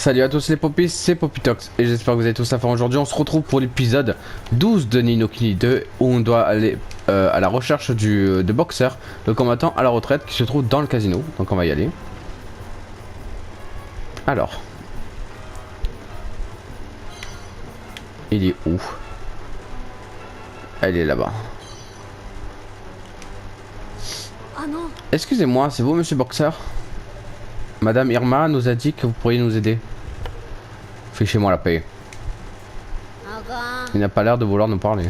Salut à tous les popis, c'est Popitox et j'espère que vous avez tous à faire aujourd'hui. On se retrouve pour l'épisode 12 de Ni no Kuni 2 où on doit aller à la recherche de Boxer, le combattant à la retraite qui se trouve dans le casino. Donc on va y aller. Alors. Il est où? Elle est là-bas. Excusez-moi, c'est vous monsieur Boxer? Madame Irma nous a dit que vous pourriez nous aider. Fichez-moi la paix. Il n'a pas l'air de vouloir nous parler.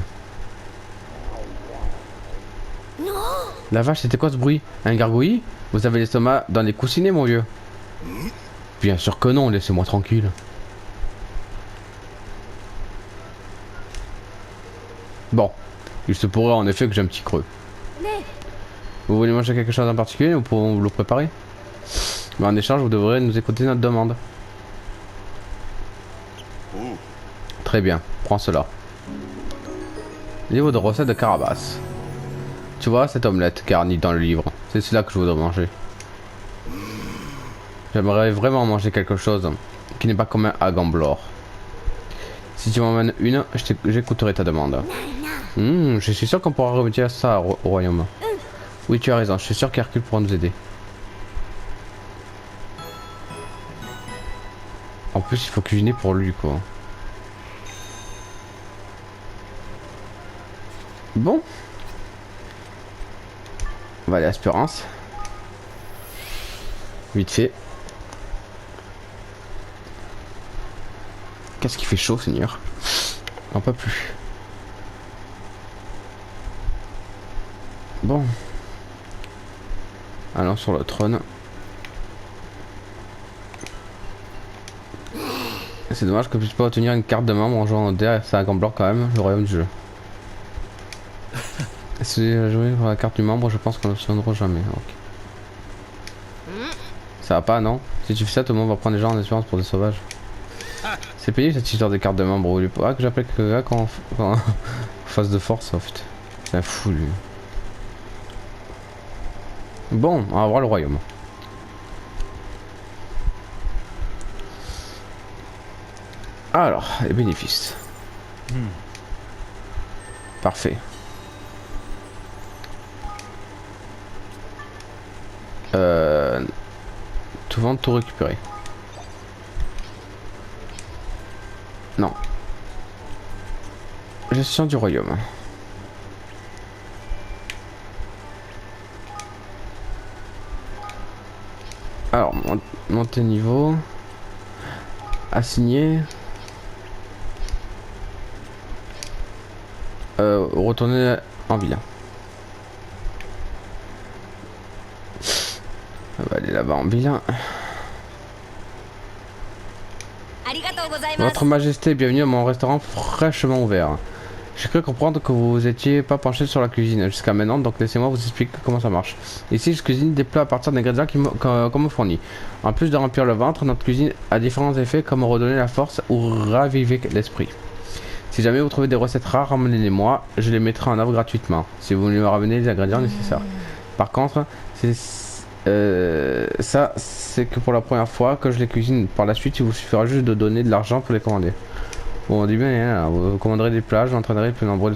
La vache, c'était quoi ce bruit? Un gargouillis? Vous avez l'estomac dans les coussinets, mon vieux? Bien sûr que non, laissez-moi tranquille. Bon, il se pourrait en effet que j'ai un petit creux. Vous voulez manger quelque chose en particulier? Nous pouvons vous le préparer. Mais en échange, vous devrez nous écouter notre demande. Très bien, prends cela. Livre de recettes de Carabas. Tu vois cette omelette garnie dans le livre? C'est cela que je voudrais manger. J'aimerais vraiment manger quelque chose qui n'est pas commun à Gamblor. Si tu m'emmènes une, j'écouterai ta demande. Je suis sûr qu'on pourra remédier à ça au royaume. Oui, tu as raison, je suis sûr qu'Hercule pourra nous aider. En plus, il faut cuisiner pour lui, quoi. Bon. On va aller à Espérance. Vite fait. Qu'est-ce qui fait chaud, Seigneur? On peut plus. Bon. Allons sur le trône. C'est dommage que je puisse pas obtenir une carte de membre en jouant au dé. C'est un Gamblor quand même, le royaume du jeu. Si j'ai joué pour la carte du membre, je pense qu'on ne l'obtiendra jamais. Okay. Ça va pas, non? Si tu fais ça, tout le monde va prendre les gens en espérance pour des sauvages. C'est payé cette histoire de carte de membre. Ou que j'appelle que gars quand face de force. Oh, putain. C'est un fou lui. Bon, on va voir le royaume. Alors, les bénéfices. Parfait. Tout vendre, tout récupérer. Non. Gestion du royaume. Alors, monter niveau. Assigner. Retourner en ville. On va aller là-bas en ville. Votre Majesté, bienvenue à mon restaurant fraîchement ouvert. J'ai cru comprendre que vous étiez pas penché sur la cuisine jusqu'à maintenant, donc laissez-moi vous expliquer comment ça marche. Ici, je cuisine des plats à partir d'ingrédients qu'on me fournit. En plus de remplir le ventre, notre cuisine a différents effets comme redonner la force ou raviver l'esprit. Si jamais vous trouvez des recettes rares, ramenez-les-moi, je les mettrai en œuvre gratuitement, si vous voulez me ramener les ingrédients nécessaires. Par contre, ça, c'est que pour la première fois que je les cuisine. Par la suite, il vous suffira juste de donner de l'argent pour les commander. Bon, on dit bien, hein, vous commanderez des plats, j'entraînerai plus nombreux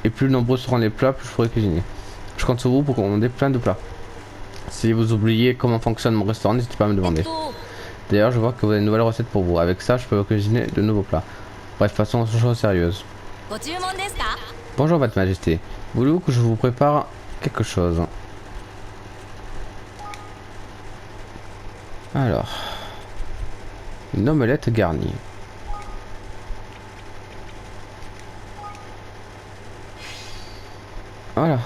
et plus nombreux seront les plats, plus je pourrai cuisiner. Je compte sur vous pour commander plein de plats. Si vous oubliez comment fonctionne mon restaurant, n'hésitez pas à me demander. D'ailleurs, je vois que vous avez une nouvelle recette pour vous. Avec ça, je peux cuisiner de nouveaux plats. Bref, passons aux choses sérieuses. Bonjour, Votre Majesté. Voulez-vous que je vous prépare quelque chose? Alors, une omelette garnie. Voilà.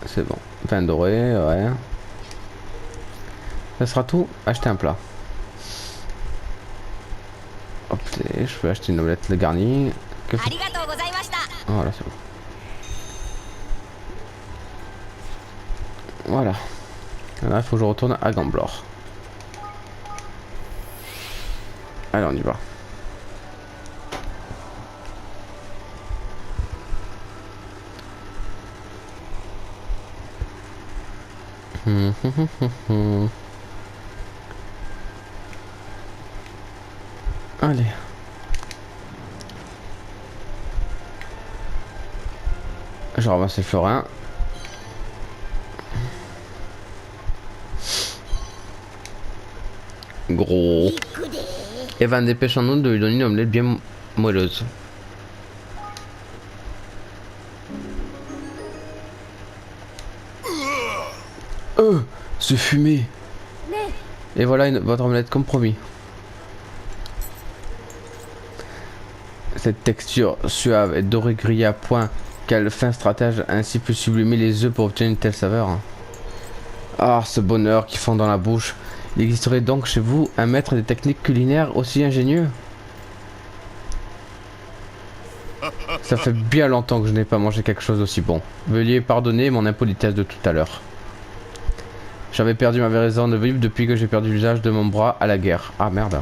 C'est bon. Pain doré, ouais. Ça sera tout. Acheter un plat. Hop, je peux acheter une omelette garnie. Voilà, c'est bon. Voilà. Là, il faut que je retourne à Gamblor. Allez, on y va. Allez. Je ramasse les florins. Gros. Evan, dépêchons-nous de lui donner une omelette bien moelleuse. Ce fumé. Et voilà votre omelette comme promis. Cette texture suave et dorée grillée à point, quel fin stratège a ainsi pu sublimer les œufs pour obtenir une telle saveur. Ah, ce bonheur qui fond dans la bouche. Il existerait donc chez vous un maître des techniques culinaires aussi ingénieux? Ça fait bien longtemps que je n'ai pas mangé quelque chose d'aussi bon. Veuillez pardonner mon impolitesse de tout à l'heure. J'avais perdu ma raison de vivre depuis que j'ai perdu l'usage de mon bras à la guerre. Ah merde.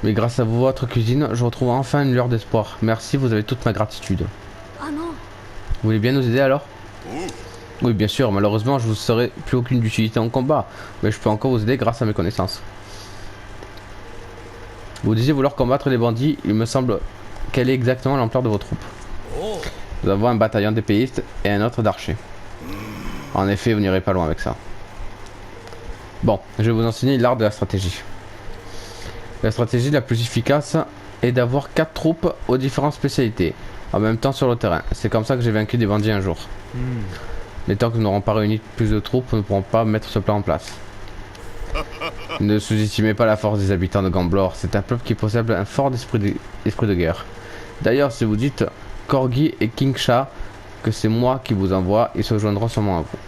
Mais grâce à vous, votre cuisine, je retrouve enfin une lueur d'espoir. Merci, vous avez toute ma gratitude. Ah non. Vous voulez bien nous aider alors? Oui, bien sûr, malheureusement, je vous serai plus aucune utilité en combat. Mais je peux encore vous aider grâce à mes connaissances. Vous disiez vouloir combattre les bandits, il me semble. Quelle est exactement l'ampleur de vos troupes? Nous avons un bataillon d'épéistes et un autre d'archers. En effet, vous n'irez pas loin avec ça. Bon, je vais vous enseigner l'art de la stratégie. La stratégie la plus efficace est d'avoir 4 troupes aux différentes spécialités, en même temps sur le terrain. C'est comme ça que j'ai vaincu des bandits un jour. Les temps que nous n'aurons pas réuni plus de troupes, nous ne pourrons pas mettre ce plan en place. Ne sous-estimez pas la force des habitants de Gamblor, c'est un peuple qui possède un fort esprit de guerre. D'ailleurs, si vous dites Corgi et Kingsha que c'est moi qui vous envoie, ils se joindront sûrement à vous.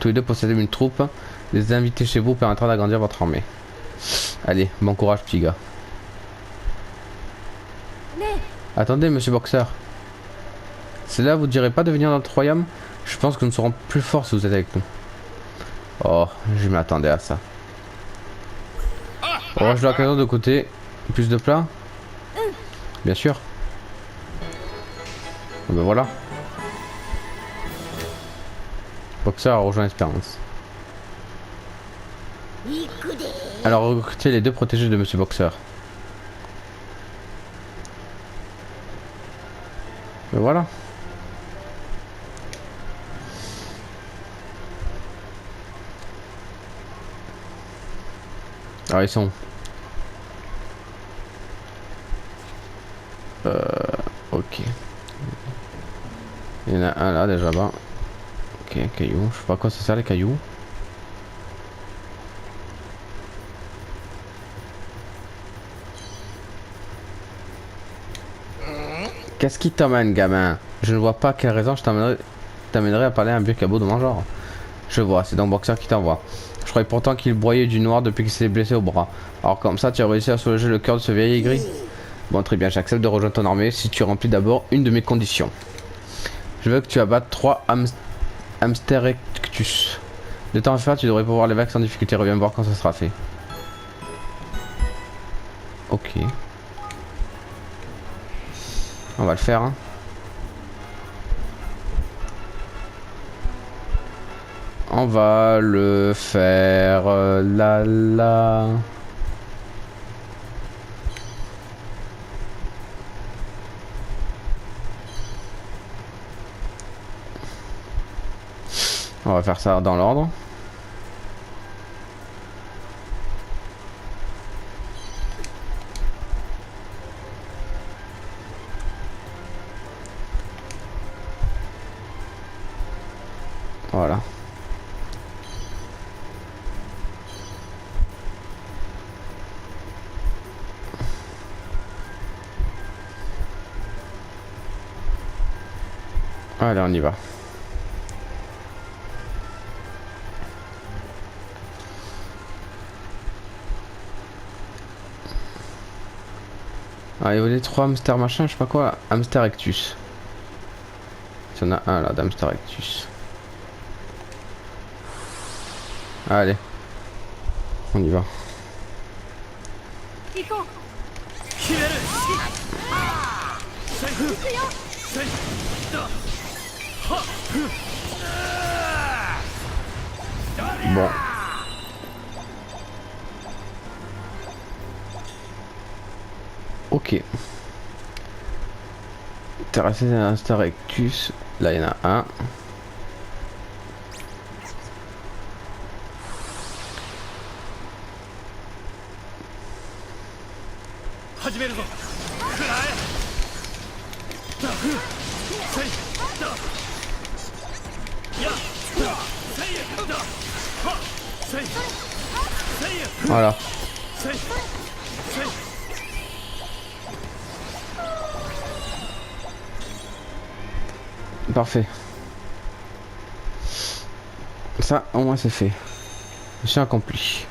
Tous les deux possédez une troupe, les inviter chez vous permettra d'agrandir votre armée. Allez, bon courage petit gars. Attendez monsieur Boxer. C'est là vous ne direz pas de venir dans notre royaume? Je pense que nous serons plus forts si vous êtes avec nous. Oh, je m'attendais à ça. Oh, je dois l'occasion de côté. Plus de plats? Bien sûr. Oh, ben voilà. Boxer a rejoint l'Espérance. Alors recrutez les deux protégés de monsieur Boxer. Ben voilà. Ah, ils sont. Ok. Il y en a un là déjà bas. Ok, un caillou. Je sais pas à quoi ça sert les cailloux. Qu'est-ce qui t'emmène, gamin? Je ne vois pas quelle raison je t'amènerais à parler à un vieux cabot de mon genre. Je vois, c'est donc Boxer qui t'envoie. Je croyais pourtant qu'il broyait du noir depuis qu'il s'est blessé au bras. Alors comme ça, tu as réussi à soulager le cœur de ce vieil aigri? Bon, très bien, j'accepte de rejoindre ton armée si tu remplis d'abord une de mes conditions. Je veux que tu abattes 3 Hamsterectus. De temps à faire, tu devrais pouvoir les vaincre sans difficulté. Reviens me voir quand ça sera fait. Ok. On va le faire, hein. On va le faire. Là, là. On va faire ça dans l'ordre. Voilà. Allez, on y va. Ah, il y avait les 3 hamsters machin, je sais pas quoi. Hamster Ectus. Il y en a un là d'hamster Ectus. Allez. On y va. Bon. Ok. Terrasser un Starectus. Là, il y en a un. Voilà. Parfait. Ça, au moins, c'est fait. Mission accomplie.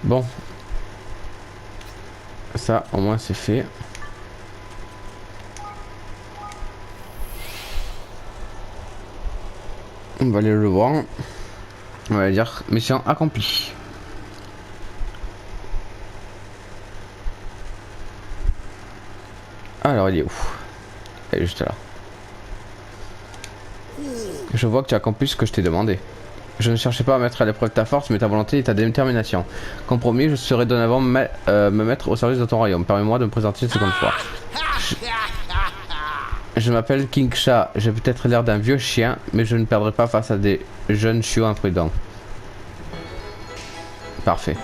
Bon. Ça, au moins, c'est fait. On va aller le voir. On va dire mission accomplie. Alors, il est où? Il est juste là. Je vois que tu as accompli ce que je t'ai demandé. Je ne cherchais pas à mettre à l'épreuve ta force, mais ta volonté et ta détermination. Compromis, je serai dorénavant me mettre au service de ton royaume. Permets-moi de me présenter une seconde fois. Je m'appelle King Sha. J'ai peut-être l'air d'un vieux chien, mais je ne perdrai pas face à des jeunes chiots imprudents. Parfait.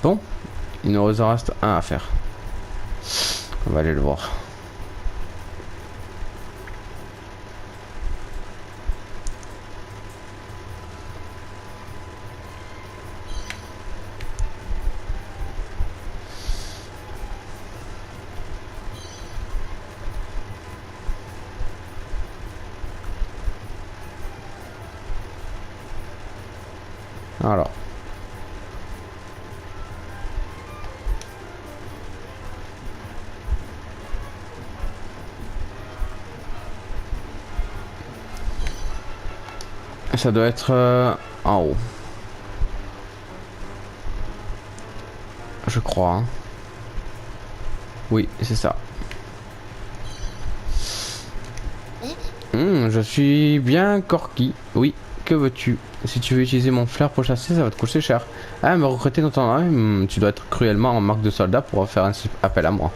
Bon, il nous en reste un à faire. On va aller le voir. Alors. Ça doit être en haut. Je crois. Hein. Oui, c'est ça. Je suis bien Corky. Oui, que veux-tu? Si tu veux utiliser mon flair pour chasser, ça va te coûter cher. Ah, me recruter dans ton armée, tu dois être cruellement en marque de soldat pour faire un appel à moi.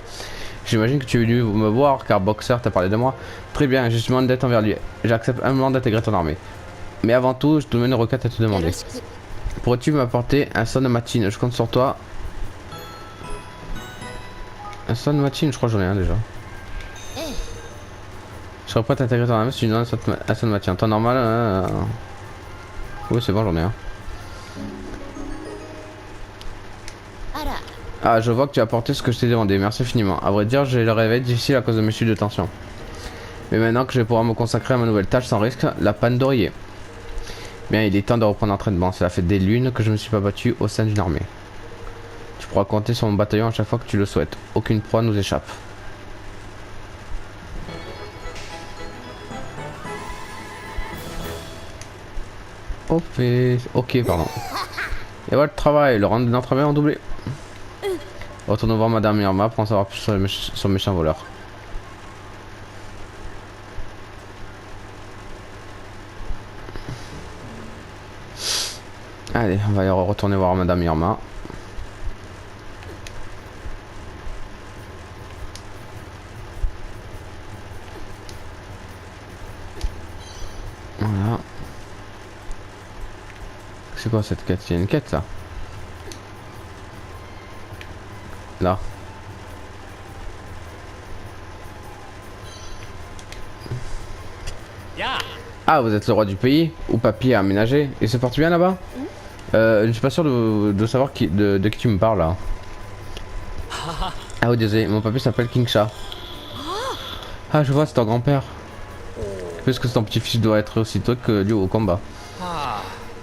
J'imagine que tu es venu me voir car Boxer t'a parlé de moi. Très bien, j'ai une dette envers lui. J'accepte humblement d'intégrer ton armée. Mais avant tout, je te mets une requête à te demander. Pourrais-tu m'apporter un son de matine? Je compte sur toi. Un son de matine, je crois que j'en ai un déjà. Je serais prêt à t'intégrer ton armée si tu me donnes un son de matine. En temps normal, oui, c'est bon, j'en ai un. Ah, je vois que tu as apporté ce que je t'ai demandé. Merci infiniment. À vrai dire, j'ai le réveil difficile à cause de mes chutes de tension. Mais maintenant que je vais pouvoir me consacrer à ma nouvelle tâche sans risque, la panne d'oreiller. Bien, il est temps de reprendre l'entraînement. Cela fait des lunes que je ne me suis pas battu au sein d'une armée. Tu pourras compter sur mon bataillon à chaque fois que tu le souhaites. Aucune proie nous échappe. Ok, pardon. Et voilà le travail, le rang de notre travail en doublé. Retournons voir Madame Irma pour en savoir plus sur le méchant voleur. Allez, on va y retourner voir Madame Irma. Voilà. C'est quoi cette quête? Il y a une quête là. Là. Ah, vous êtes le roi du pays où papy a aménagé. Et se porte bien là-bas? Je suis pas sûr de savoir de qui tu me parles là. Ah oui, désolé, mon papy s'appelle King Sha. Ah, je vois, c'est ton grand-père. Est-ce que ton petit-fils doit être aussi tôt que lui au combat?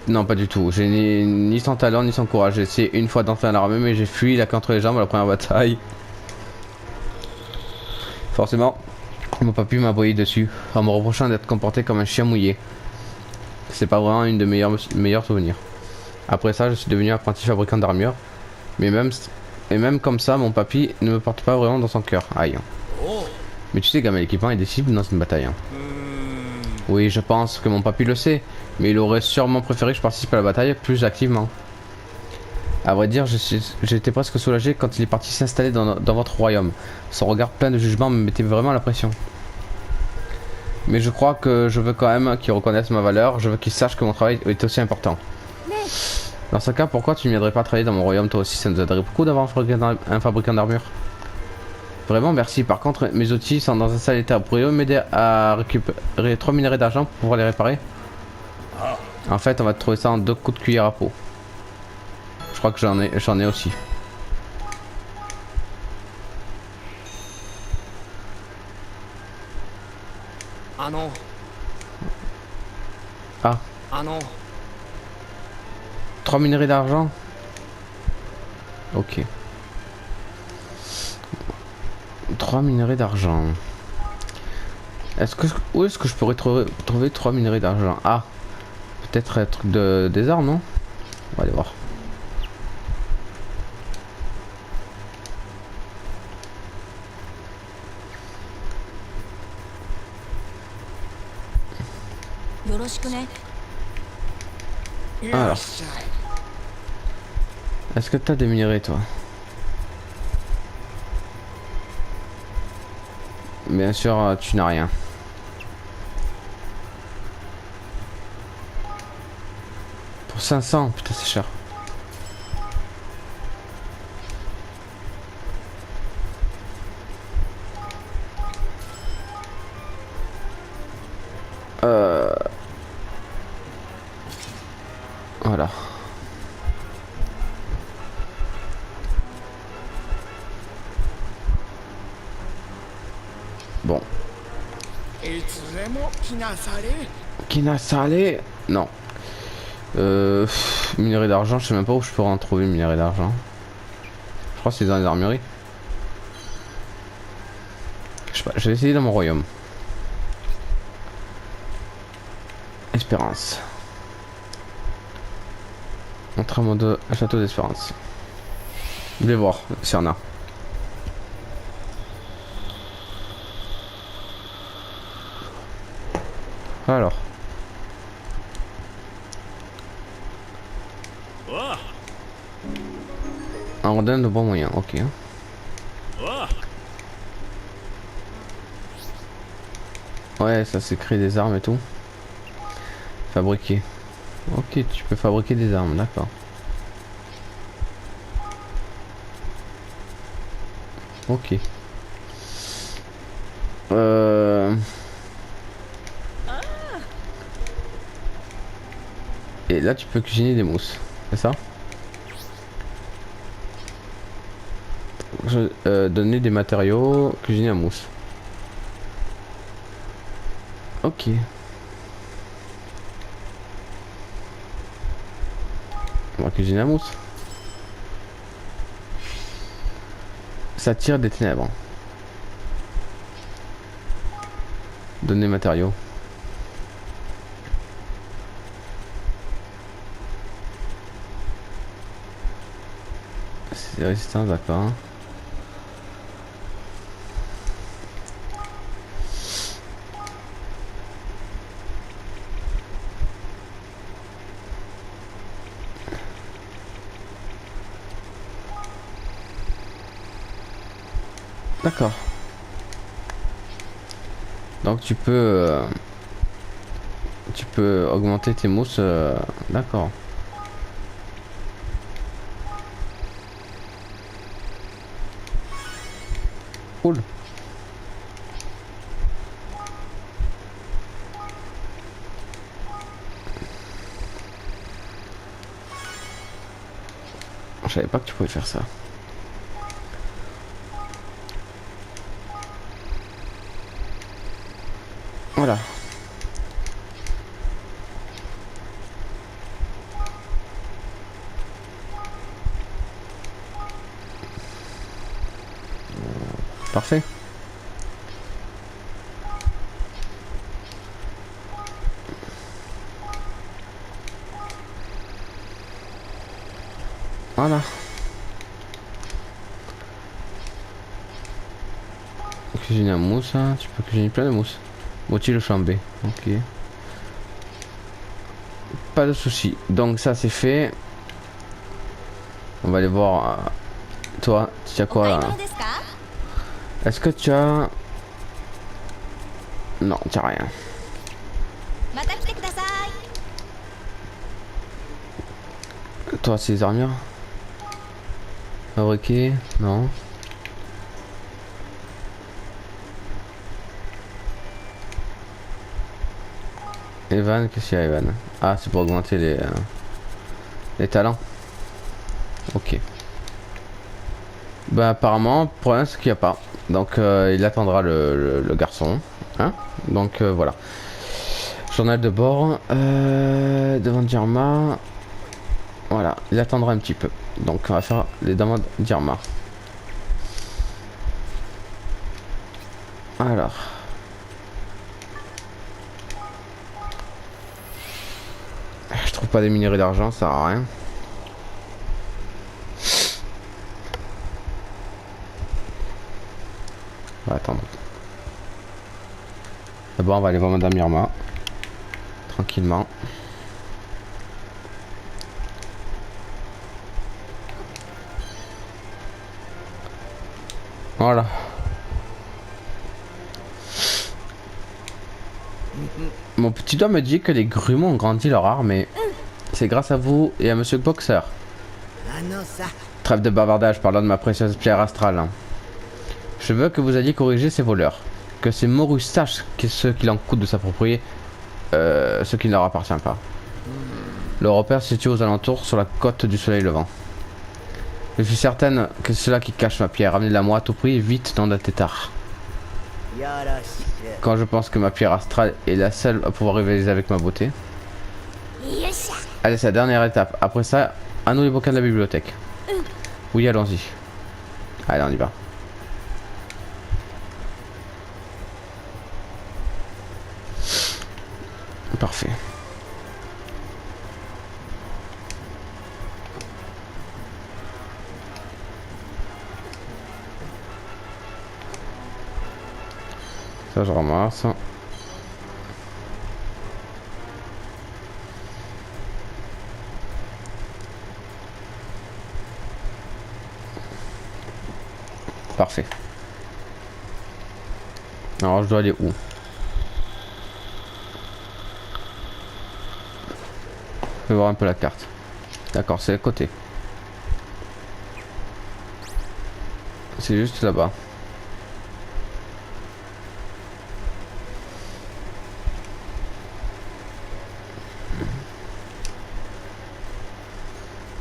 Non, pas du tout. J'ai ni son talent ni son courage. J'ai essayé une fois d'entrer dans l'armée, mais j'ai fui la queue entre les jambes à la première bataille. Forcément, mon papy m'a aboyé dessus, en me reprochant d'être comporté comme un chien mouillé. C'est pas vraiment une de mes meilleurs souvenirs. Après ça, je suis devenu apprenti fabricant d'armure. Mais même comme ça, mon papy ne me porte pas vraiment dans son cœur. Aïe. Mais tu sais, gamin, l'équipement est décisive dans une bataille. Hein. Oui, je pense que mon papy le sait, mais il aurait sûrement préféré que je participe à la bataille plus activement. À vrai dire, j'étais presque soulagé quand il est parti s'installer dans votre royaume. Son regard plein de jugement me mettait vraiment la pression. Mais je crois que je veux quand même qu'il reconnaisse ma valeur, je veux qu'il sache que mon travail est aussi important. Dans ce cas, pourquoi tu ne viendrais pas travailler dans mon royaume toi aussi? Ça nous aiderait beaucoup d'avoir un fabricant d'armure. Vraiment, merci. Par contre, mes outils sont dans un sale état. Pourriez-vous m'aider à récupérer 3 minerais d'argent pour pouvoir les réparer? En fait, on va trouver ça en 2 coups de cuillère à peau. Je crois que j'en ai aussi. Ah. 3 minerais d'argent. Ok. 3 minerais d'argent. Où est-ce que je pourrais trouver 3 minerais d'argent? Ah. Peut-être un truc des armes, non? On va aller voir. Alors. Est-ce que t'as des minerais, toi? Bien sûr, tu n'as rien. Pour 500, putain, c'est cher. Voilà. Bon. Kinasale? Non. Minerai d'argent, je sais même pas où je pourrais en trouver minerai d'argent. Je crois que c'est dans les armureries. Je sais pas, je vais essayer dans mon royaume. Espérance. Montre-moi de château d'espérance. Je vais voir s'il y en a. Alors. On donne de bons moyens, ok. Ouais, ça c'est créer des armes et tout. Fabriquer. Ok, tu peux fabriquer des armes, d'accord. Ok. Et là tu peux cuisiner des mousses, c'est ça? Donner des matériaux, cuisiner la mousse. Ok. On va cuisiner la mousse. Ça tire des ténèbres. Donner matériaux. C'est résistant, d'accord. D'accord. Donc tu peux augmenter tes mousses. D'accord. Cool. Je savais pas que tu pouvais faire ça. Voilà. Parfait. Voilà. cuisiner un mousse, hein. Tu peux cuisiner plein de mousse. Moitié le flambé, ok. Pas de soucis. Donc ça c'est fait. On va aller voir. Toi, tu as quoi là? Est-ce que tu as... Non, tu as rien. Toi, c'est les armures. Fabriquer, non. Evan, qu'est-ce qu'il y a Evan? Ah, c'est pour augmenter les talents. Ok. Bah apparemment, pour l'instant, c'est qu'il n'y a pas. Donc il attendra le garçon. Hein, donc voilà. Journal de bord. Devant Djerma. Voilà, il attendra un petit peu. Donc on va faire les demandes Djerma. Alors. Je trouve pas des minerais d'argent, ça sert à rien. On va attendre. D'abord on va aller voir Madame Irma. Tranquillement. Voilà. Mon petit doigt me dit que les grumeaux ont grandi leur armée. C'est grâce à vous et à Monsieur Boxer. Trêve de bavardage, parlant de ma précieuse pierre astrale. Je veux que vous alliez corriger ces voleurs. Que ces morus sachent ce qu'il en coûte de s'approprier ce qui ne leur appartient pas. Le repère se situe aux alentours sur la côte du soleil levant. Je suis certaine que c'est cela qui cache ma pierre. Ramenez-la moi à tout prix, vite dans la tétard. Quand je pense que ma pierre astrale est la seule à pouvoir rivaliser avec ma beauté. Allez, c'est la dernière étape. Après ça, à nous les bouquins de la bibliothèque. Oui, allons-y. Allez, on y va. Parfait. Ça, je ramasse. Parfait. Alors, je dois aller où? Je vais voir un peu la carte. D'accord, c'est à côté. C'est juste là-bas.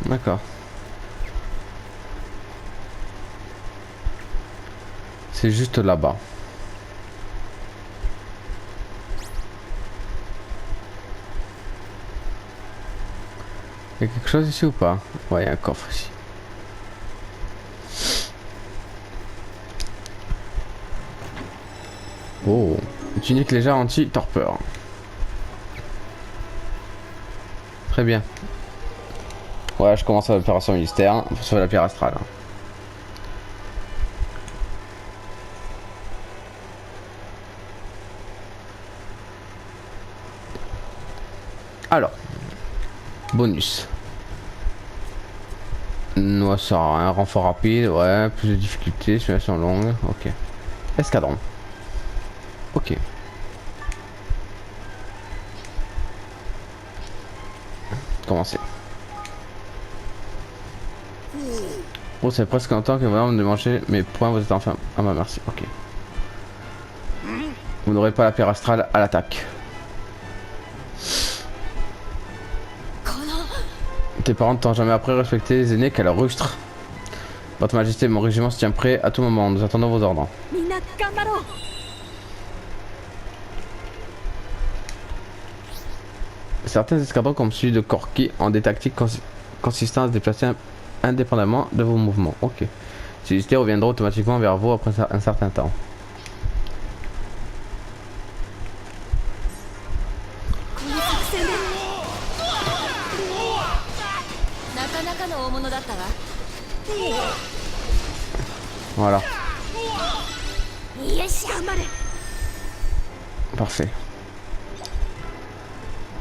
D'accord. C'est juste là-bas. Il y a quelque chose ici ou pas? Ouais, il y a un coffre ici. Oh, tunique légère anti-torpeur. Très bien. Ouais, je commence l'opération mystère pour sauver la pierre astrale. Alors, bonus. Noix ça un renfort rapide, ouais, plus de difficultés, simulation longue, ok. Escadron. Ok. Commencer. Oh, c'est presque un temps que vraiment de manger mes points, vous êtes enfin. Ah bah merci, ok. Vous n'aurez pas la pierre astrale à l'attaque. Tes parents ne t'ont jamais appris à respecter les aînés qu'à leur rustre. Votre Majesté, mon régiment se tient prêt à tout moment, nous attendons vos ordres. Certains escadrons comme celui de Corki ont des tactiques consistant à se déplacer indépendamment de vos mouvements. Ok. Ces unités reviendront automatiquement vers vous après un certain temps. Voilà. Parfait.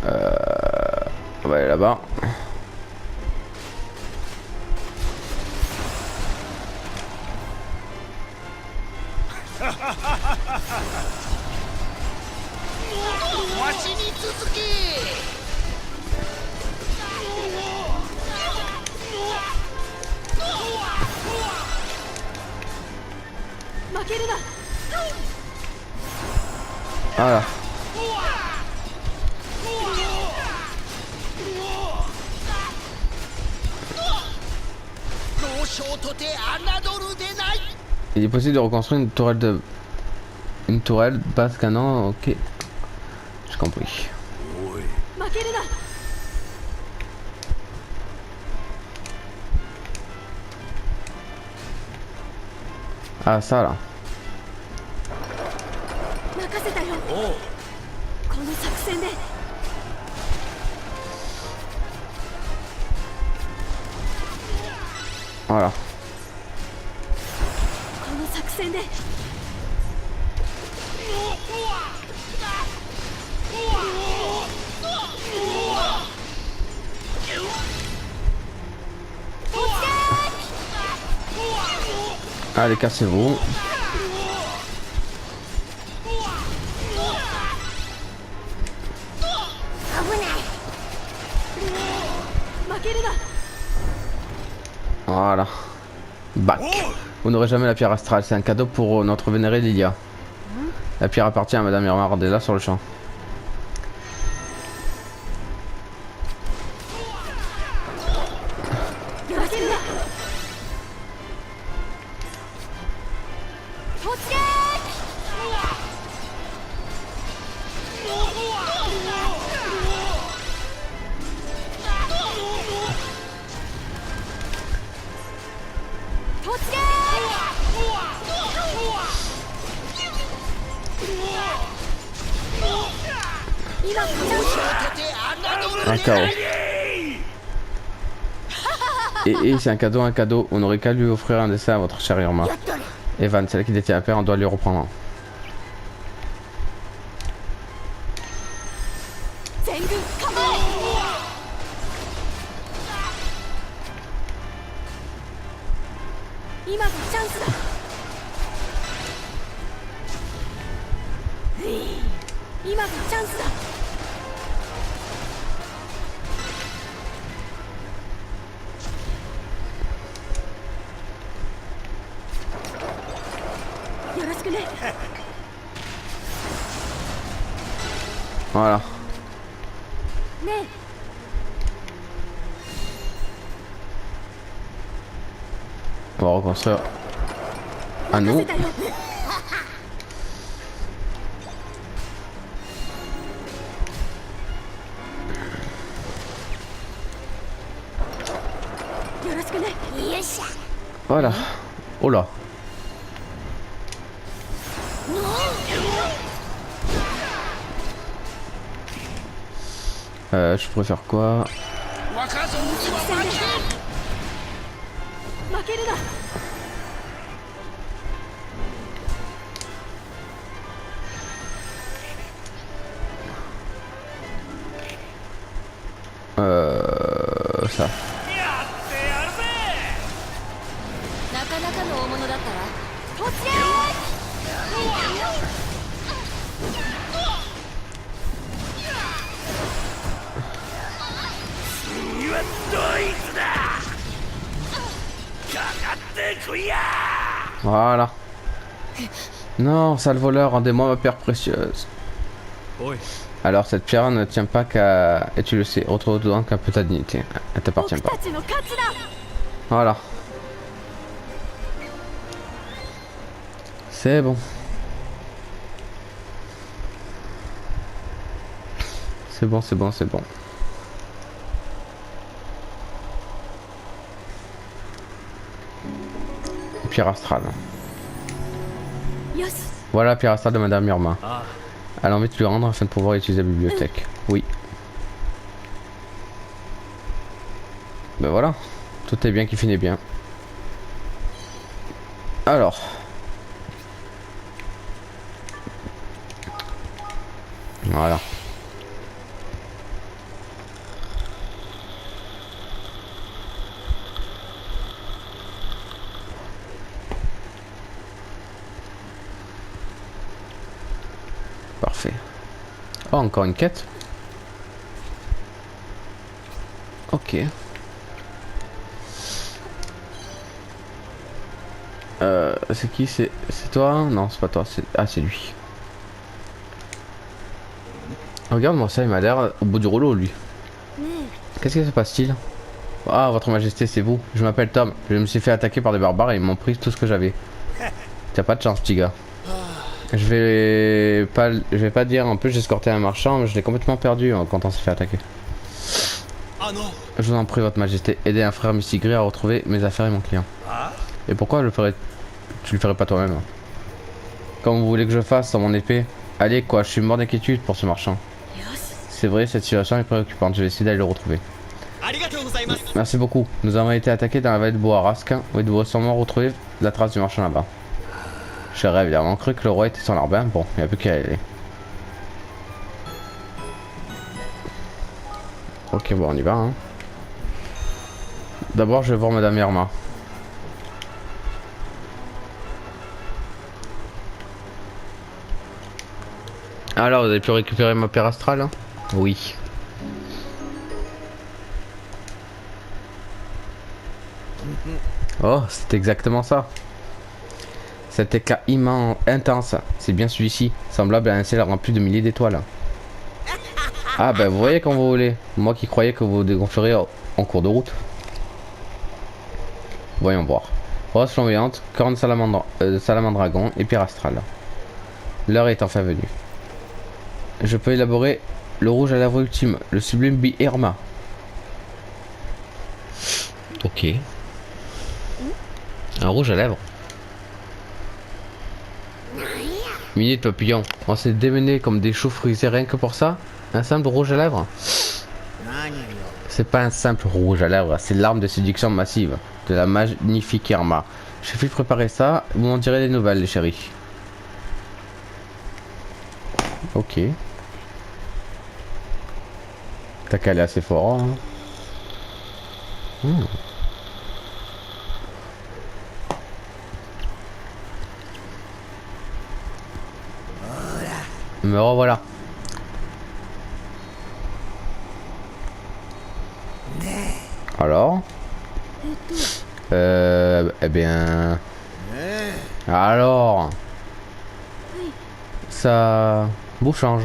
On va aller là-bas. Voilà. Il est possible de reconstruire une tourelle basse canon, ok. J'ai compris. Ah ça là. Voilà. Allez, cassez-vous. Voilà. Bac. Vous n'aurez jamais la pierre astrale, c'est un cadeau pour notre vénérée Lilia. La pierre appartient à Madame Irma, rendez-la sur le champ. Un chaos. Et c'est un cadeau, on n'aurait qu'à lui offrir un dessin à votre chère Irma. Evan, celle qui détient la paix, on doit lui reprendre. Voilà. On va reconstruire à nous. Voilà. Oh là. Je pourrais faire quoi? Ça. Voilà. Non, sale voleur, rendez-moi ma pierre précieuse. Alors cette pierre ne tient pas qu'à... Et tu le sais, retrouve donc un peu ta dignité. Elle t'appartient pas. Voilà. C'est bon. C'est bon, c'est bon, c'est bon. Pierre astrale. Voilà, pierre astrale de Madame Irma. Elle a envie de lui rendre afin de pouvoir utiliser la bibliothèque. Oui. Ben voilà. Tout est bien qui finit bien. Alors. Voilà. Parfait. Oh, encore une quête. Ok. C'est qui? C'est toi? Non, c'est pas toi. Ah, c'est lui. Regarde-moi ça, il m'a l'air au bout du rouleau, lui. Qu'est-ce que se passe-t-il? Ah, votre majesté, c'est vous. Je m'appelle Tom. Je me suis fait attaquer par des barbares et ils m'ont pris tout ce que j'avais. T'as pas de chance, petit gars. Je vais pas dire un peu, j'ai escorté un marchand, mais je l'ai complètement perdu quand on s'est fait attaquer. Je vous en prie, votre majesté, aidez un frère Mistigris à retrouver mes affaires et mon client. Et pourquoi tu le ferais pas toi-même? Comme vous voulez que je fasse sans mon épée? Allez quoi, je suis mort d'inquiétude pour ce marchand. C'est vrai, cette situation est préoccupante, je vais essayer d'aller le retrouver. Merci beaucoup. Nous avons été attaqués dans la vallée de Boarasque. Vous devez sûrement retrouver la trace du marchand là-bas. Je rêve, il a vraiment cru que le roi était sur l'arbin. Bon, il n'y a plus qu'à y aller. Ok, bon, on y va. Hein. D'abord, je vais voir Madame Irma. Alors, vous avez pu récupérer ma paire astrale hein? Oui. Oh, c'est exactement ça. Cet éclat immense, intense, c'est bien celui-ci, semblable à un ciel rempli de milliers d'étoiles. Ah ben vous voyez quand vous voulez, moi qui croyais que vous dégonfleriez en cours de route. Voyons voir. Rose flamboyante, corne salamandragon et pierre astrale. L'heure est enfin venue. Je peux élaborer le rouge à lèvres ultime, le sublime Bi-Irma. Ok. Un rouge à lèvres. Milliers de papillons. On s'est démené comme des choux frisés rien que pour ça. Un simple rouge à lèvres. C'est pas un simple rouge à lèvres, c'est l'arme de séduction massive de la magnifique Irma. J'ai fait préparer ça, vous m'en direz des nouvelles les chéris. Ok. T'as qu'à aller assez fort. Hein. Me revoilà. Alors eh bien... Alors ça vous change.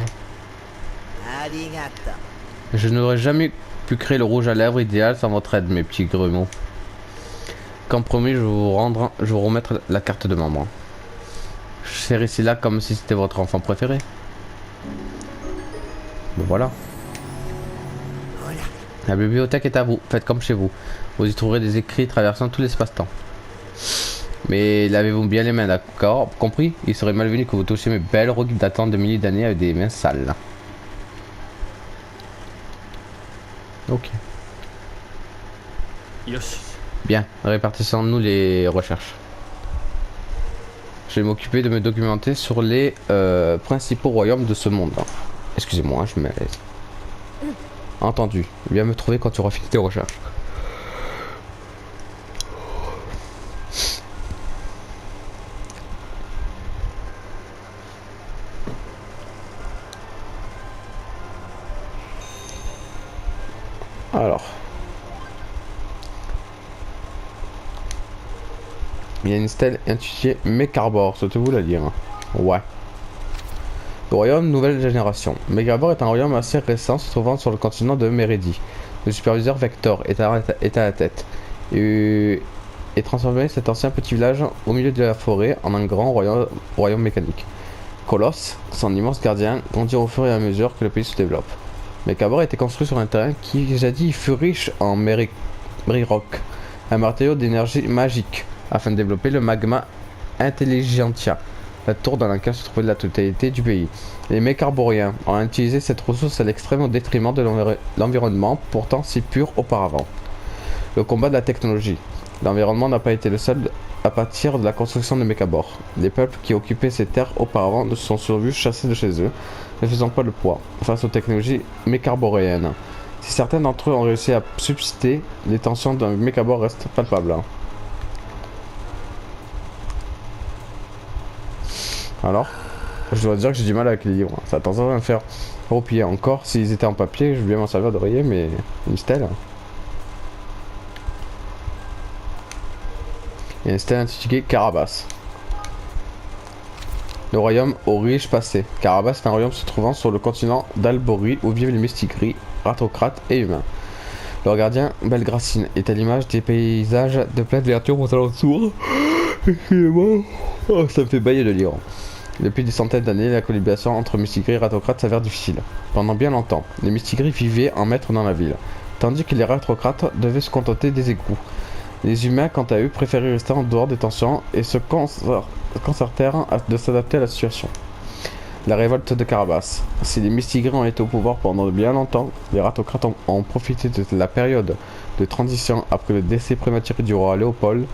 Je n'aurais jamais pu créer le rouge à lèvres idéal sans votre aide, mes petits grumeaux. Comme promis, je vais vous remettre la carte de membre. Chérissez là comme si c'était votre enfant préféré. Bon voilà. La bibliothèque est à vous, faites comme chez vous. Vous y trouverez des écrits traversant tout l'espace-temps. Mais lavez-vous bien les mains, d'accord? Compris? Il serait malvenu que vous touchiez mes belles robes datant de milliers d'années avec des mains sales. Ok. Bien, répartissons-nous les recherches. Je vais m'occuper de me documenter sur les principaux royaumes de ce monde. Excusez-moi, je me mets à l'aise. Entendu. Viens me trouver quand tu auras fini tes recherches. Alors. Il y a une stèle intitulée Mecharbor, souhaitez-vous la lire? Ouais. Le royaume nouvelle génération. Mecharbor est un royaume assez récent se trouvant sur le continent de Méridi. Le superviseur Vector est à la tête. Et transformé cet ancien petit village au milieu de la forêt en un grand royaume mécanique. Colosse, son immense gardien, grandit au fur et à mesure que le pays se développe. Mecharbor a été construit sur un terrain qui jadis fut riche en Merirock, un matériau d'énergie magique, afin de développer le magma Intelligentia, la tour dans laquelle se trouvait la totalité du pays. Les Mecharboriens ont utilisé cette ressource à l'extrême au détriment de l'environnement, pourtant si pur auparavant. Le combat de la technologie. L'environnement n'a pas été le seul à pâtir de la construction de Mekabor. Les peuples qui occupaient ces terres auparavant ne se sont survus chassés de chez eux, ne faisant pas le poids face aux technologies mécarboréennes. Si certains d'entre eux ont réussi à subsister, les tensions d'un Mekabor restent palpables. Alors, je dois dire que j'ai du mal avec les livres. Ça a tendance à me faire replier. Encore, s'ils étaient en papier, je voulais m'en servir d'oreiller, mais une stèle. Il y a une stèle intitulée Carabas. Le royaume au riche passé. Carabas est un royaume se trouvant sur le continent d'Alborie où vivent les Mystigris, ratocrates et humains. Leur gardien, Belgracine, est à l'image des paysages de pleine verdure aux alentours. Excusez-moi. Oh, ça me fait bailler de lire. Depuis des centaines d'années, la collaboration entre Mystigris et ratocrates s'avère difficile. Pendant bien longtemps, les Mystigris vivaient en maître dans la ville, tandis que les ratocrates devaient se contenter des égouts. Les humains, quant à eux, préféraient rester en dehors des tensions et se concertèrent de s'adapter à la situation. La révolte de Carabas. Si les Mystigris ont été au pouvoir pendant bien longtemps, les ratocrates ont profité de la période de transition après le décès prématuré du roi Léopold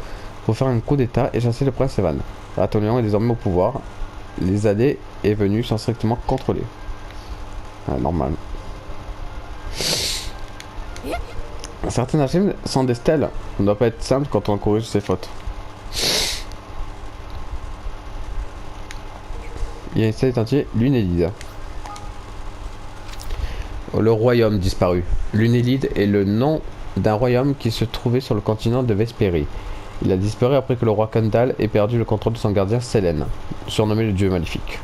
pour faire un coup d'état et chasser le prince Evan. Ratolion est désormais au pouvoir. Les allées et venues sont strictement contrôlées. Ah, normal. Certaines archives sont des stèles. Ça ne doit pas être simple quand on corrige ses fautes. Il y a une stèle entière, Lunélide. Le royaume disparu. Lunélide est le nom d'un royaume qui se trouvait sur le continent de Vespérie. Il a disparu après que le roi Kandal ait perdu le contrôle de son gardien Sélène, surnommé le dieu maléfique.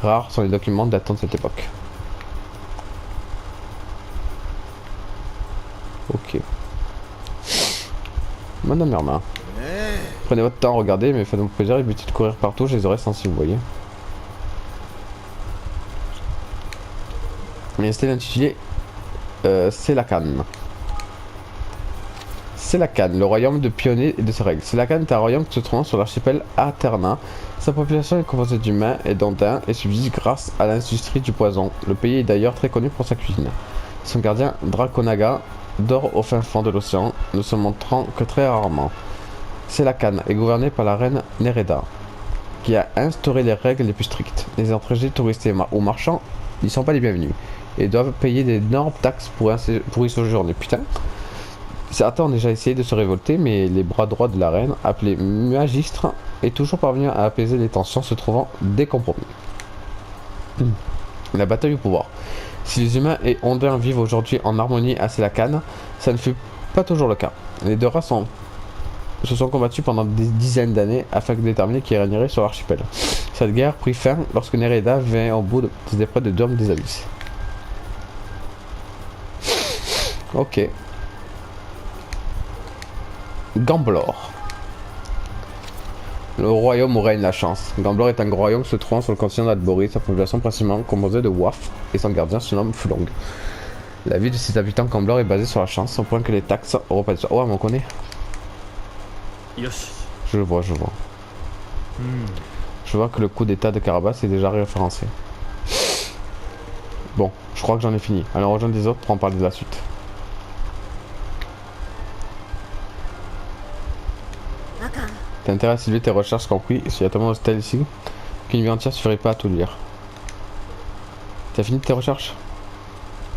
Rares sont les documents datant de cette époque. Ok. Madame Merma. Prenez votre temps, regardez, mais faites-vous plaisir, évitez de courir partout, j'ai les oreilles sensibles, vous voyez. Il y a une stèle intitulée Selacan. Selacan, le royaume de Pionnier et de ses règles. Selacan est un royaume se trouvant sur l'archipel Aterna. Sa population est composée d'humains et d'ondins et subsiste grâce à l'industrie du poison. Le pays est d'ailleurs très connu pour sa cuisine. Son gardien, Draconaga, dort au fin fond de l'océan, ne se montrant que très rarement. Selacan est gouverné par la reine Nereda, qui a instauré les règles les plus strictes. Les étrangers, touristes ou marchands n'y sont pas les bienvenus et doivent payer d'énormes taxes pour y séjourner. Putain. Certains ont déjà essayé de se révolter, mais les bras droits de la reine, appelé Magistre, est toujours parvenu à apaiser les tensions se trouvant des compromis. La bataille au pouvoir. Si les humains et ondins vivent aujourd'hui en harmonie à Selacan, ça ne fut pas toujours le cas. Les deux races se sont combattues pendant des dizaines d'années afin de déterminer qui régnerait sur l'archipel. Cette guerre prit fin lorsque Nereda vint au bout des épreuves de Dôme des Abysses. Ok. Gamblor. Le royaume où règne la chance. Gamblor est un gros royaume se trouvant sur le continent d'Alborie. Sa population principalement composée de Waf et son gardien se nomme Fulong. La vie de ses habitants Gamblor est basée sur la chance, au point que les taxes européennes... Oh, on connaît. Je le vois. Je vois que le coup d'état de Carabas est déjà référencé. Bon, je crois que j'en ai fini. Allons rejoindre les autres pour en parler de la suite. T'as intérêt à cibler tes recherches compris, s'il y a tellement de stèles ici qu'une vie entière suffirait pas à tout lire. T'as fini tes recherches?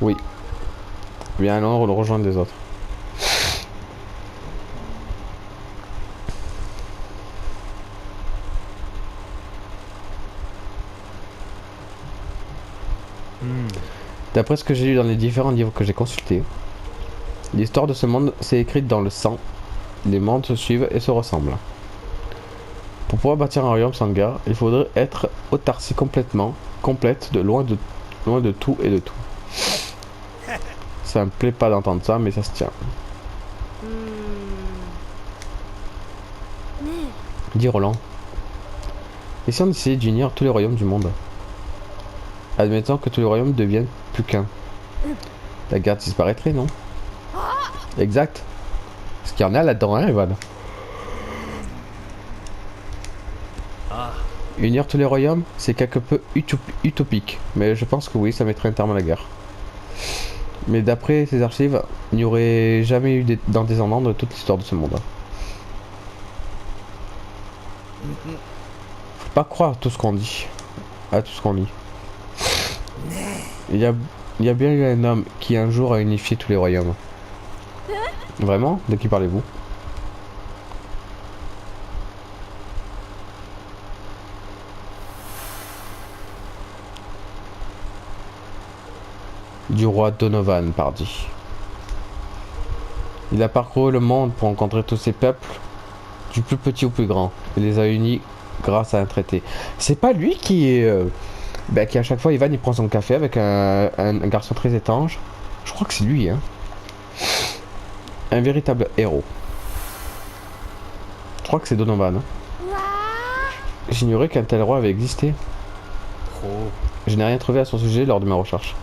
Oui. Bien, allons rejoindre les autres. D'après ce que j'ai lu dans les différents livres que j'ai consultés, l'histoire de ce monde s'est écrite dans le sang. Les mondes se suivent et se ressemblent. Pour pouvoir bâtir un royaume sans guerre, il faudrait être autarcie complète, loin de tout et de tout. Ça me plaît pas d'entendre ça, mais ça se tient. Dis Roland. Et si on essayait d'unir tous les royaumes du monde? Admettons que tous les royaumes deviennent plus qu'un. La guerre disparaîtrait, non? Exact. Parce qu'il y en a là-dedans, hein, Evan? Unir tous les royaumes, c'est quelque peu utopique, mais je pense que oui, ça mettrait un terme à la guerre. Mais d'après ces archives, il n'y aurait jamais eu d'antécédents de toute l'histoire de ce monde. pas croire tout ce qu'on dit. À tout ce qu'on lit. Il y a bien eu un homme qui un jour a unifié tous les royaumes. Vraiment? De qui parlez-vous? Du roi Donovan, pardi. Il a parcouru le monde pour rencontrer tous ces peuples, du plus petit au plus grand, et les a unis grâce à un traité. C'est pas lui qui qui à chaque fois Ivan il prend son café avec un garçon très étrange. Je crois que c'est lui, hein. Un véritable héros. Je crois que c'est Donovan. Hein. J'ignorais qu'un tel roi avait existé. Je n'ai rien trouvé à son sujet lors de mes recherches.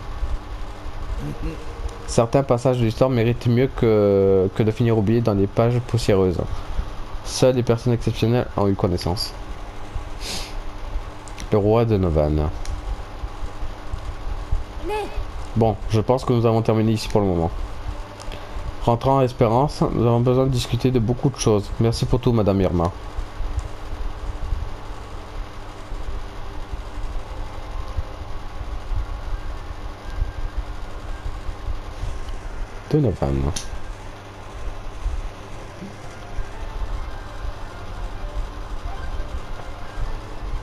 Certains passages de l'histoire méritent mieux que de finir oubliés dans des pages poussiéreuses. Seules les personnes exceptionnelles ont eu connaissance. Le roi Donovan. Bon, je pense que nous avons terminé ici pour le moment. Rentrant à Espérance, nous avons besoin de discuter de beaucoup de choses. Merci pour tout, Madame Irma. Donovan.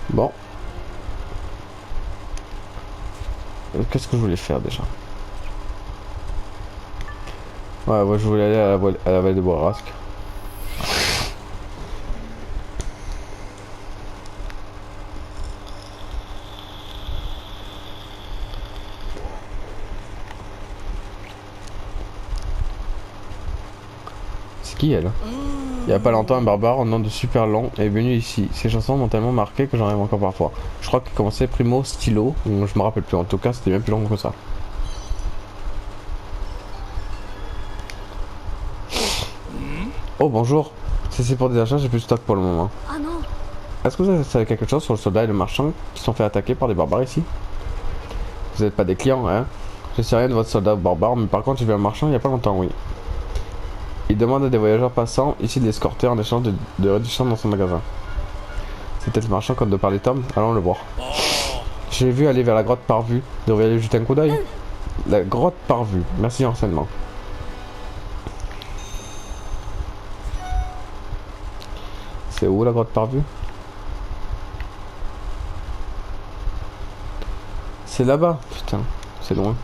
Bon. Qu'est-ce que je voulais faire déjà? Ouais, je voulais aller à la vallée de Boirasque. C'est qui elle? Il y a pas longtemps, un barbare au nom de Super Long est venu ici. Ses chansons m'ont tellement marqué que j'en rêve encore parfois. Je crois qu'il commençait Primo Stylo, je me rappelle plus. En tout cas, c'était bien plus long que ça. Oh bonjour, si c'est pour des achats, j'ai plus de stock pour le moment. Ah non. Est-ce que vous savez quelque chose sur le soldat et le marchand qui sont fait attaquer par des barbares ici? Vous n'êtes pas des clients, hein? Je sais rien de votre soldat barbare, mais par contre j'ai vu un marchand il y a pas longtemps, oui. Il demande à des voyageurs passants ici de l'escorter en échange de réduction dans son magasin. C'est peut-être le marchand comme de parler Tom, allons le voir. J'ai vu aller vers la grotte Parvue. Vous devriez aller jeter un coup d'œil. La grotte Parvue, merci renseignement. C'est où la grotte Parvue? C'est là-bas, putain, c'est loin.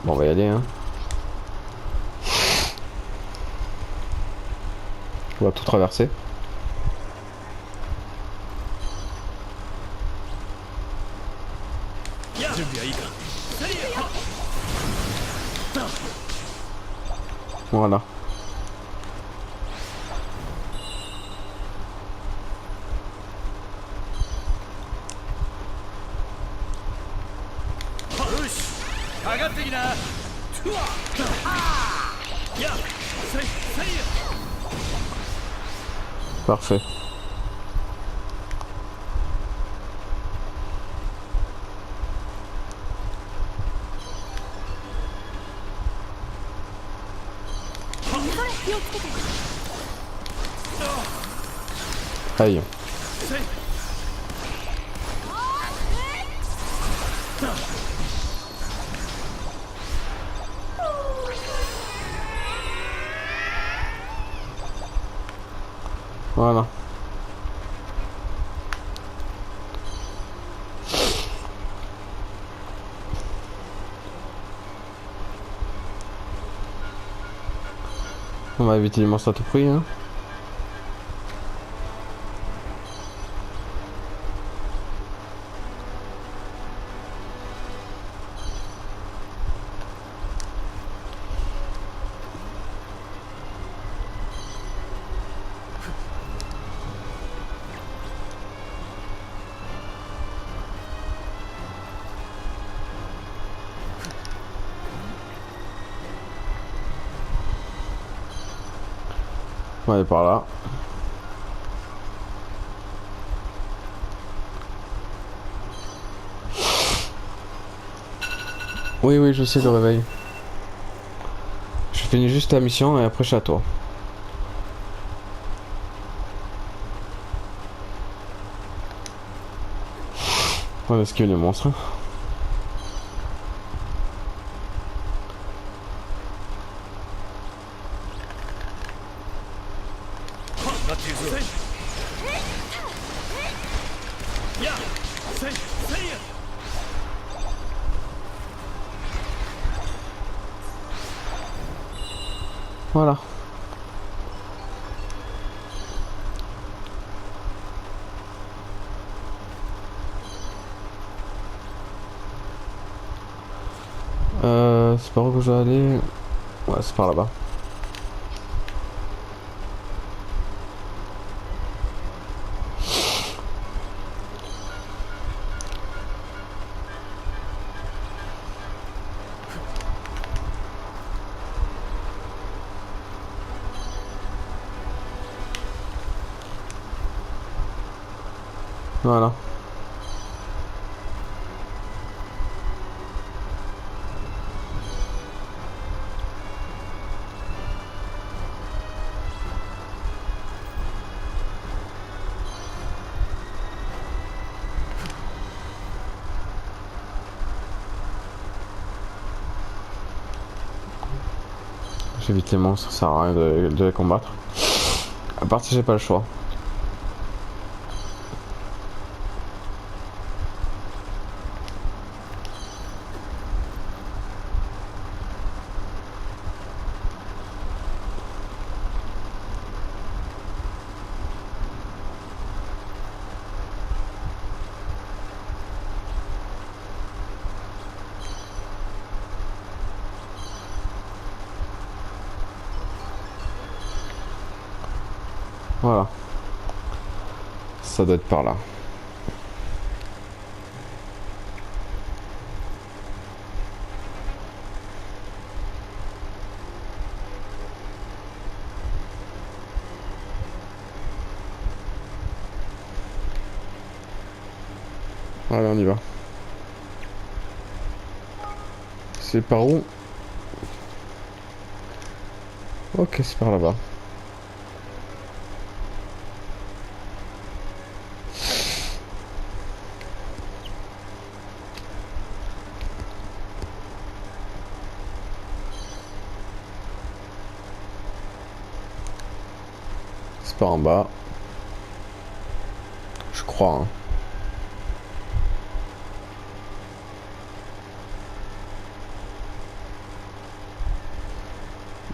Bon, on va y aller, hein. On va tout traverser. Voilà. Parfait. Aïe. Voilà. On va éviter les monstres à tout prix, hein. On va aller par là. Oui, oui, je sais le réveil. Je finis juste la mission et après je suis à toi. On va esquiver les monstres. Voilà. C'est par où que je dois aller? Ouais, c'est par là-bas. Voilà. J'évite les monstres, ça sert à rien de les combattre. À part si j'ai pas le choix. Voilà. Ça doit être par là. Allez, on y va. C'est par où? Ok, c'est par là-bas. C'est par en bas. Je crois, hein.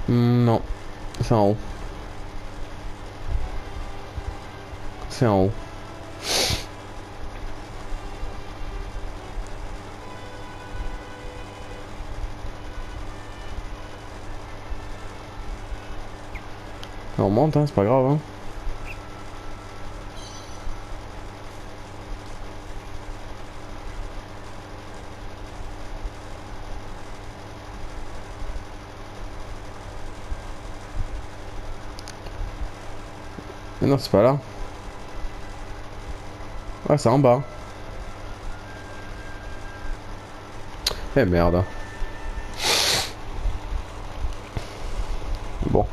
Non. C'est en haut. C'est en haut. On monte, hein, c'est pas grave, hein. Mais non, c'est pas là. Ah, c'est en bas. Eh merde. Bon.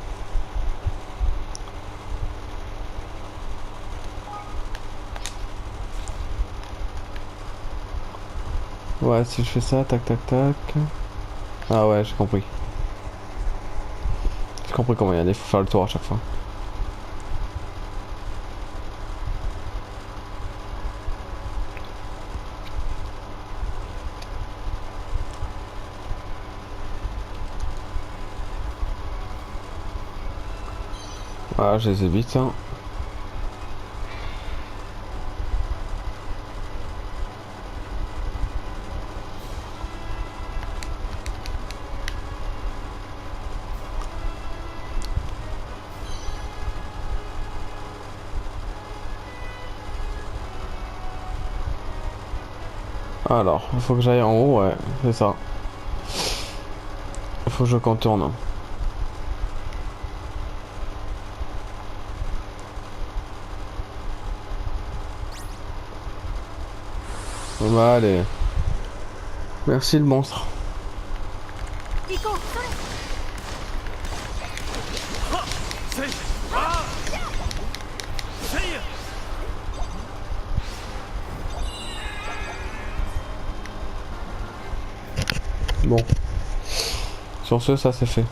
Ouais, si je fais ça, tac tac tac. Ah ouais, j'ai compris. J'ai compris comment y aller, faut faire le tour à chaque fois. Voilà, je les évite, hein. Alors, il faut que j'aille en haut, ouais, c'est ça. Il faut que je contourne. Bah allez. Merci le monstre. 行こう。それ。せいあせいや Bon. Sur ce, ça c'est fait.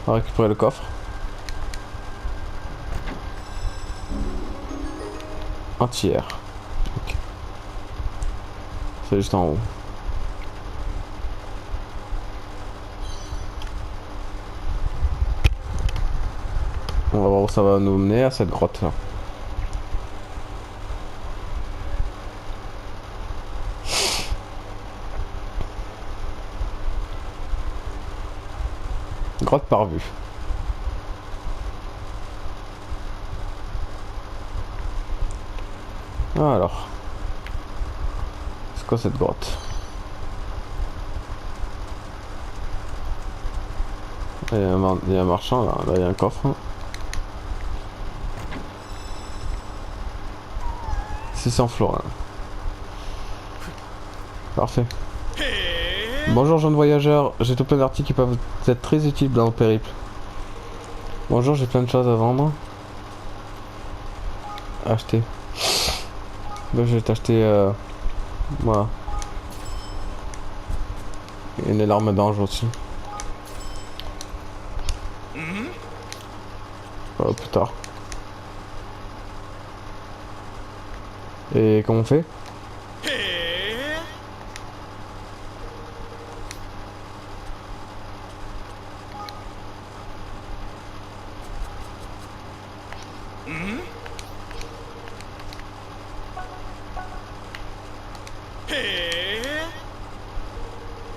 On va récupérer le coffre. Un tiers. Ok. C'est juste en haut. On va voir où ça va nous mener à cette grotte là. Grotte par vue. Alors. C'est quoi cette grotte? Il y a un marchand là, il y a un coffre. 600 florins. Parfait. Bonjour jeunes voyageurs, j'ai tout plein d'articles qui peuvent être très utiles dans le périple. Bonjour, j'ai plein de choses à vendre. Acheter. Là, je vais t'acheter voilà. Une énorme d'ange aussi. Plus tard. Et comment on fait?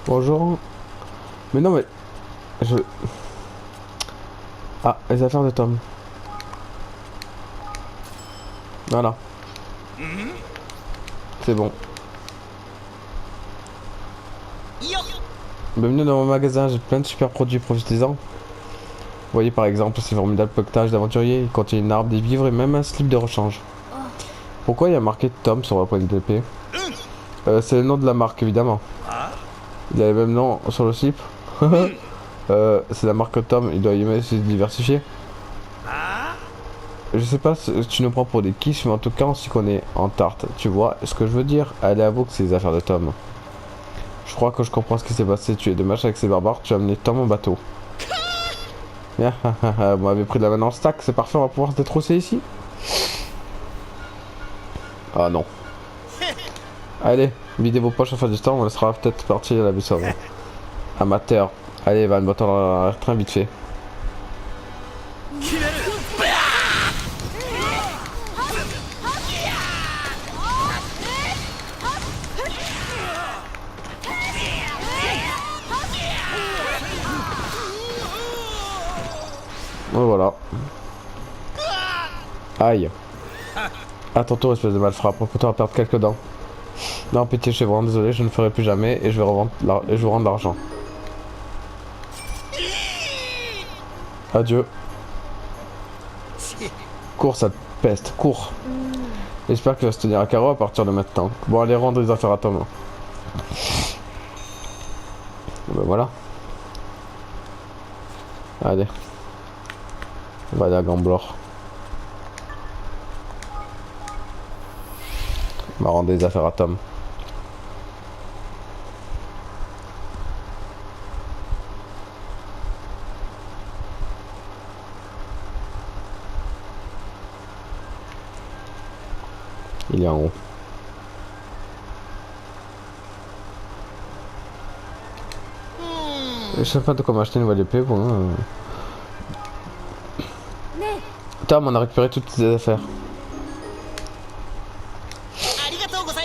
Bonjour. Mais non mais... Je... Ah, les affaires de Tom. Voilà. C'est bon. Bienvenue dans mon magasin, j'ai plein de super produits, profitez-en. Vous voyez par exemple ces formidables packages d'aventuriers, il contient une arme, des vivres et même un slip de rechange. Pourquoi il y a marqué Tom sur la poignée d'épée? C'est le nom de la marque évidemment. Il a le même nom sur le slip. C'est la marque Tom, il doit aimer se diversifier. Je sais pas si tu nous prends pour des quiches, mais en tout cas on s'y connaît en tarte. Tu vois ce que je veux dire? Allez, avoue que c'est les affaires de Tom. Je crois que je comprends ce qui s'est passé. Tu es de match avec ces barbares, tu as amené Tom en bateau. Vous m'avez pris de la main dans le stack, c'est parfait, on va pouvoir se détrousser ici. Ah non. Allez, videz vos poches en fin du temps, on laissera peut-être partir la vaisseau. Amateur. Allez, Van, va dans train vite fait. Et voilà. Aïe. À ton tour, espèce de malfrat, pourtant à perdre quelques dents. Non, pitié, je suis vraiment désolé, je ne le ferai plus jamais et je vais revendre et je vous rends de l'argent. Adieu. Cours, cette peste, cours. J'espère qu'il va se tenir à carreau à partir de maintenant. Bon, allez rendre les affaires à Tom. Ben voilà. Allez. On va aller à Gamblor. On va rendre les affaires à Tom. Il est en haut. Je sais pas de comment acheter une nouvelle épée pour moi. Tom, on a récupéré toutes tes affaires.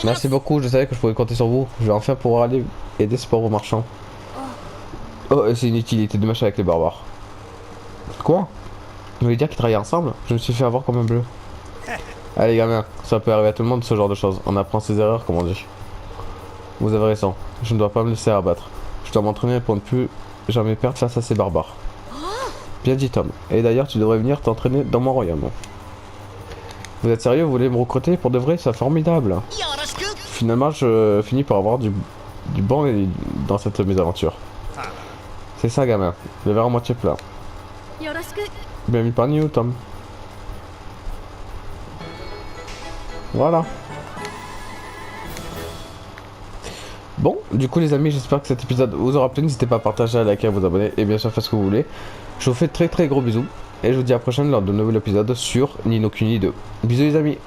Merci beaucoup, je savais que je pouvais compter sur vous. Je vais enfin pouvoir aller aider ce pauvre marchand. Oh, c'est une utilité de match avec les barbares. Quoi? Vous voulez dire qu'ils travaillent ensemble? Je me suis fait avoir comme un bleu. Allez gamin, ça peut arriver à tout le monde ce genre de choses. On apprend ses erreurs comme on dit. Vous avez raison, je ne dois pas me laisser abattre. Je dois m'entraîner pour ne plus jamais perdre face à ces barbares. Bien dit Tom. Et d'ailleurs tu devrais venir t'entraîner dans mon royaume. Vous êtes sérieux? Vous voulez me recruter pour de vrai? C'est formidable. Finalement je finis par avoir du bon dans cette mésaventure. C'est ça, gamin. Le verre à moitié plein. よろしく。 Bien mis par New, Tom. Voilà. Bon, du coup les amis, j'espère que cet épisode vous aura plu. N'hésitez pas à partager, à liker, à vous abonner et bien sûr faire ce que vous voulez. Je vous fais très gros bisous et je vous dis à la prochaine lors de nouvel épisode sur Ni no Kuni 2. Bisous les amis.